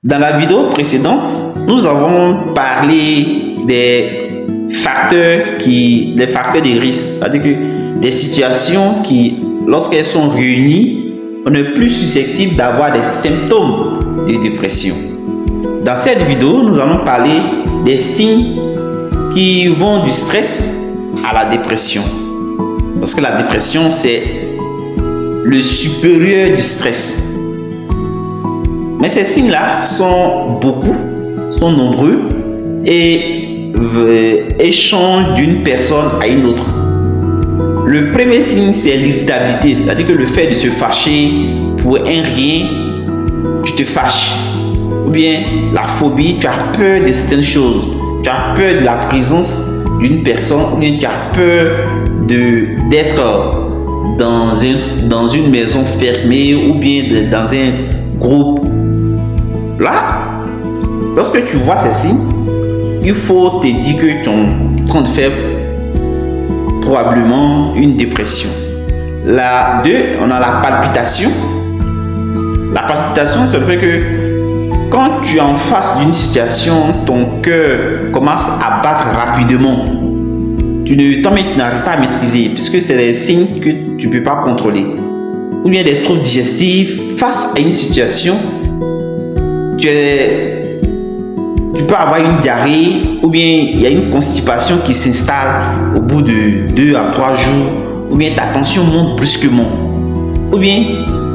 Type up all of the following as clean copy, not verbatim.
Dans la vidéo précédente, nous avons parlé des facteurs de risque, c'est-à-dire que des situations qui, lorsqu'elles sont réunies, on est plus susceptible d'avoir des symptômes de dépression. Dans cette vidéo, nous allons parler des signes qui vont du stress à la dépression. Parce que la dépression, c'est le supérieur du stress. Mais ces signes-là sont nombreux et changent d'une personne à une autre. Le premier signe, c'est l'irritabilité, c'est-à-dire que le fait de se fâcher pour un rien, tu te fâches. Ou bien la phobie, tu as peur de certaines choses, tu as peur de la présence d'une personne, ou bien tu as peur d'être dans une maison fermée ou bien dans un groupe. Là, lorsque tu vois ces signes, il faut te dire que tu es en train de faire probablement une dépression. La 2, on a la palpitation. La palpitation, c'est le fait que quand tu es en face d'une situation, ton cœur commence à battre rapidement. Toi-même, tu n'arrives pas à maîtriser, puisque c'est des signes que tu ne peux pas contrôler. Ou bien des troubles digestifs face à une situation. Tu peux avoir une diarrhée, ou bien il y a une constipation qui s'installe au bout de 2 à 3 jours, ou bien ta tension monte brusquement, ou bien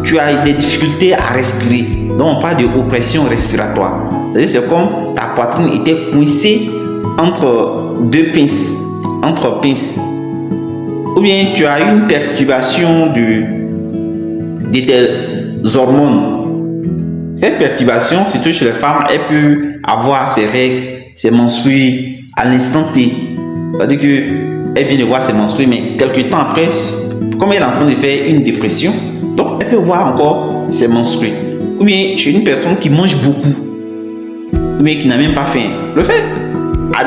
tu as des difficultés à respirer. Donc on parle de oppression respiratoire. C'est comme ta poitrine était coincée entre pinces. Ou bien tu as une perturbation de tes hormones. Cette perturbation, surtout chez les femmes, elle peut avoir ses règles, ses menstrues à l'instant T. C'est-à-dire qu'elle vient de voir ses menstrues, mais quelques temps après, comme elle est en train de faire une dépression, donc elle peut voir encore ses menstrues. Ou bien chez une personne qui mange beaucoup, ou bien qui n'a même pas faim. Le fait,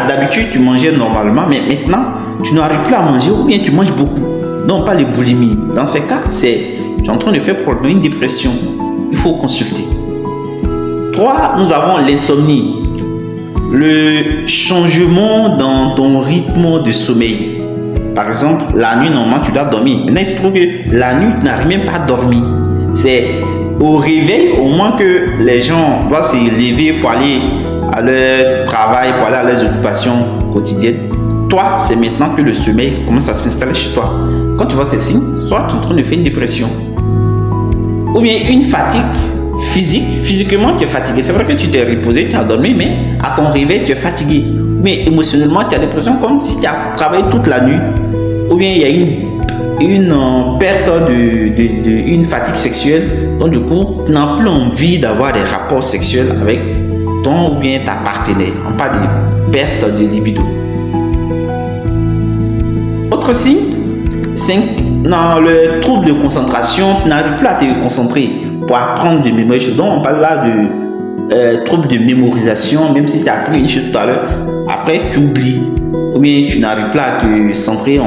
d'habitude, tu mangeais normalement, mais maintenant, tu n'arrives plus à manger, ou bien tu manges beaucoup. Donc, pas de boulimie. Dans ces cas, tu es en train de faire probablement une dépression. Il faut consulter. 3, nous avons l'insomnie. Le changement dans ton rythme de sommeil. Par exemple, la nuit, normalement, tu dois dormir. Maintenant, il se trouve que la nuit, tu n'arrives même pas à dormir. C'est au réveil, au moins que les gens doivent se lever pour aller à leur travail, pour aller à leurs occupations quotidiennes. Toi, c'est maintenant que le sommeil commence à s'installer chez toi. Quand tu vois ces signes, soit tu es en train de faire une dépression. Ou bien une fatigue physiquement tu es fatigué. C'est vrai que tu t'es reposé, tu as dormi, mais à ton réveil tu es fatigué. Mais émotionnellement tu as l'impression comme si tu as travaillé toute la nuit. Ou bien il y a une perte une fatigue sexuelle. Donc du coup tu n'as plus envie d'avoir des rapports sexuels avec ton ou bien ta partenaire. On parle de perte de libido. Autre signe, 5. Dans le trouble de concentration, tu n'arrives plus à te concentrer pour apprendre de mémoire. Donc on parle là de trouble de mémorisation, même si tu as appris une chose tout à l'heure, après tu oublies, ou bien tu n'arrives plus à te centrer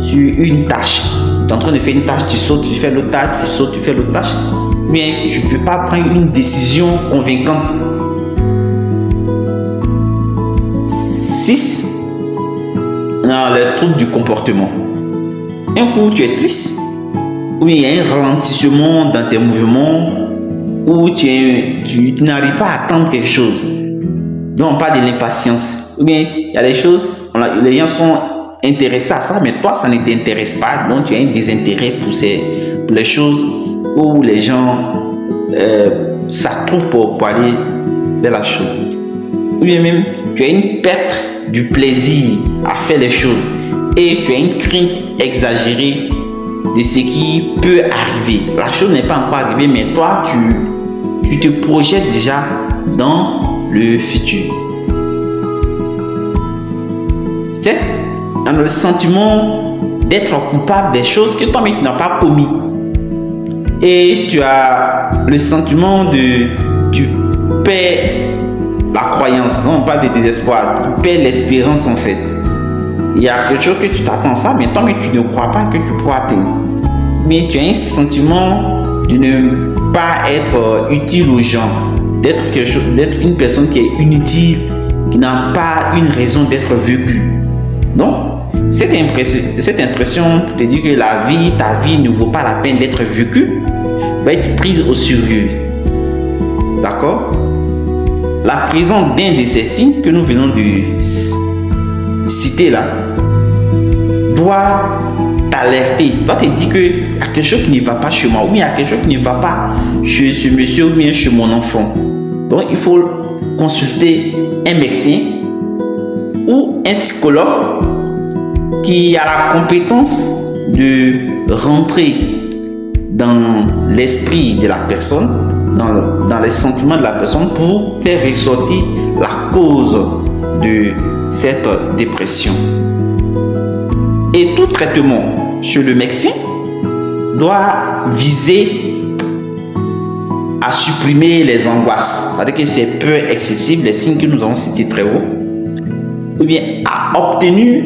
sur une tâche. Tu es en train de faire une tâche, tu sautes, tu fais l'autre tâche, tu sautes, tu fais l'autre tâche, mais tu ne peux pas prendre une décision convaincante. 6. Dans les troubles du comportement. Un coup tu es triste, ou il y a un ralentissement dans tes mouvements, ou tu n'arrives pas à attendre quelque chose. Donc on parle de l'impatience. Ou bien il y a des choses, les gens sont intéressés à ça, mais toi ça ne t'intéresse pas, donc tu as un désintérêt pour les choses où les gens s'attroupent pour aller vers la chose. Ou bien même tu as une perte du plaisir à faire les choses et tu as une crainte exagérée de ce qui peut arriver. La chose n'est pas encore arrivée, mais toi tu te projettes déjà dans le futur. C'est le sentiment d'être coupable des choses que toi-même tu n'as pas commis. Et tu as le sentiment tu perds la croyance. Non, on parle de désespoir. Tu perds l'espérance en fait. Il y a quelque chose que tu t'attends à ça, mais toi, tu ne crois pas que tu pourras atteindre. Mais tu as un sentiment d'une pas être utile aux gens, d'être une personne qui est inutile, qui n'a pas une raison d'être vécue. Donc, cette impression te dit que ta vie ne vaut pas la peine d'être vécue, va être prise au sérieux. D'accord? La présence d'un de ces signes que nous venons de citer là doit t'alerter, doit te dire qu'il y a quelque chose qui ne va pas chez moi, ou il y a quelque chose qui ne va pas chez ce monsieur ou bien chez mon enfant. Donc il faut consulter un médecin ou un psychologue qui a la compétence de rentrer dans l'esprit de la personne, dans les sentiments de la personne pour faire ressortir la cause de cette dépression. Et tout traitement chez le médecin doit viser à supprimer les angoisses, c'est-à-dire que ces peurs excessives, les signes que nous avons cités très haut, ou bien à obtenir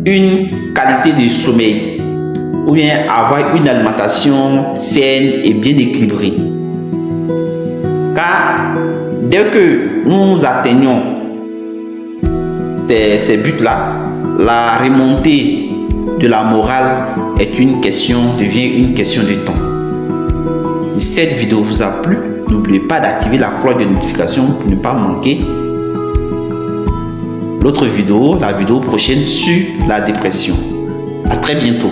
une qualité de sommeil, ou bien avoir une alimentation saine et bien équilibrée. Car dès que nous atteignons ces buts-là, la remontée de la morale devient une question de temps. Si cette vidéo vous a plu, n'oubliez pas d'activer la cloche de notification pour ne pas manquer l'autre vidéo, la vidéo prochaine sur la dépression. À très bientôt.